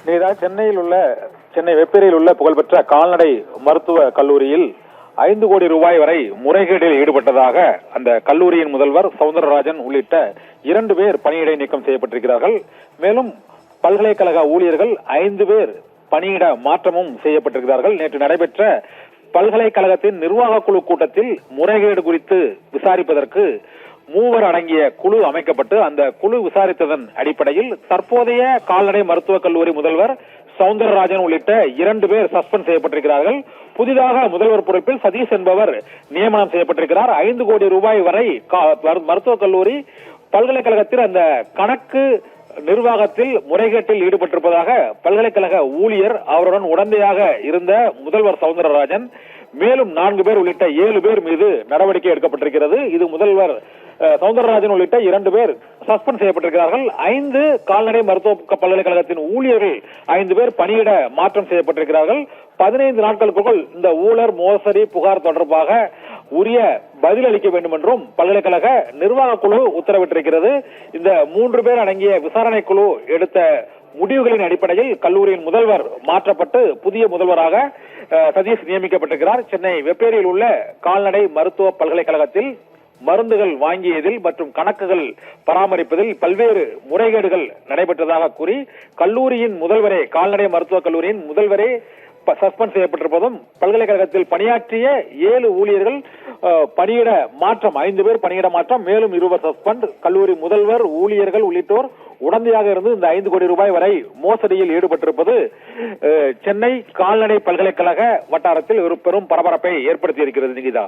சென்னை வெப்பேரியில் உள்ள புகழ்பெற்ற கால்நடை மருத்துவ கல்லூரியில் 5 கோடி ரூபாய் வரை முறைகேடில் ஈடுபட்டதாக அந்த கல்லூரியின் முதல்வர் சவுந்தரராஜன் உள்ளிட்ட 2 பேர் பணியிடை நீக்கம் செய்யப்பட்டிருக்கிறார்கள். மேலும் பல்கலைக்கழக ஊழியர்கள் 5 பேர் பணியிட மாற்றமும் செய்யப்பட்டிருக்கிறார்கள். நேற்று நடைபெற்ற பல்கலைக்கழகத்தின் நிர்வாக குழு கூட்டத்தில் முறைகேடு குறித்து விசாரிப்பதற்கு 3 அடங்கிய குழு அமைக்கப்பட்டு அந்த குழு விசாரித்ததன் அடிப்படையில் தற்போதைய கால்நடை மருத்துவக் கல்லூரி முதல்வர் சவுந்தரராஜன் உள்ளிட்ட 2 பேர் சஸ்பெண்ட் செய்யப்பட்டிருக்கிறார்கள். புதிதாக முதல்வர் பொறுப்பில் சதீஷ் என்பவர் நியமனம் செய்யப்பட்டிருக்கிறார். 5 கோடி ரூபாய் வரை மருத்துவக் கல்லூரி பல்கலைக்கழகத்தில் அந்த கணக்கு நிர்வாகத்தில் முறைகேட்டில் ஈடுபட்டிருப்பதாக பல்கலைக்கழக ஊழியர் அவருடன் உடந்தையாக இருந்த முதல்வர் சவுந்தரராஜன் மேலும் 4 பேர் உள்ளிட்ட 7 பேர் மீது நடவடிக்கை எடுக்கப்பட்டிருக்கிறது. இது முதல்வர் சவுந்தரராஜன் உள்ளிட்ட 2 பேர் சஸ்பெண்ட் செய்யப்பட்டிருக்கிறார்கள். 5 கால்நடை மருத்துவ பல்கலைக்கழகத்தின் ஊழியர்கள் 5 பேர் பணியிட மாற்றம் செய்யப்பட்டிருக்கிறார்கள். 15 நாட்களுக்குள் இந்த ஊழல் மோசடி புகார் தொடர்பாக உரிய பதில் அளிக்க வேண்டும் என்றும் பல்கலைக்கழக நிர்வாக குழு உத்தரவிட்டிருக்கிறது. இந்த 3 பேர் அடங்கிய விசாரணை குழு எடுத்த முடிவுகளின் அடிப்படையில் கல்லூரியின் முதல்வர் மாற்றப்பட்டு புதிய முதல்வராக சதீஷ் நியமிக்கப்பட்டிருக்கிறார். சென்னை வெப்பேரியில் உள்ள கால்நடை மருத்துவ பல்கலைக்கழகத்தில் மருந்துகள் வாங்கியதில் மற்றும் கணக்குகள் பராமரிப்பதில் பல்வேறு முறைகேடுகள் நடைபெற்றதாக கூறி கல்லூரியின் முதல்வரே கால்நடை மருத்துவக் கல்லூரியின் முதல்வரே சஸ்பெண்ட் செய்யப்பட்டிருப்பதும் பல்கலைக்கழகத்தில் பணியாற்றிய 7 ஊழியர்கள் பணியிட மாற்றம் 5 பேர் பணியிட மாற்றம் மேலும் 20 சஸ்பெண்ட் கல்லூரி முதல்வர் ஊழியர்கள் உள்ளிட்டோர் உடந்தையாக இருந்து இந்த 5 கோடி ரூபாய் வரை மோசடியில் ஈடுபட்டிருப்பது சென்னை கால்நடை பல்கலைக்கழக வட்டாரத்தில் ஒரு பெரும் பரபரப்பை ஏற்படுத்தி இருக்கிறது. நிகிதா.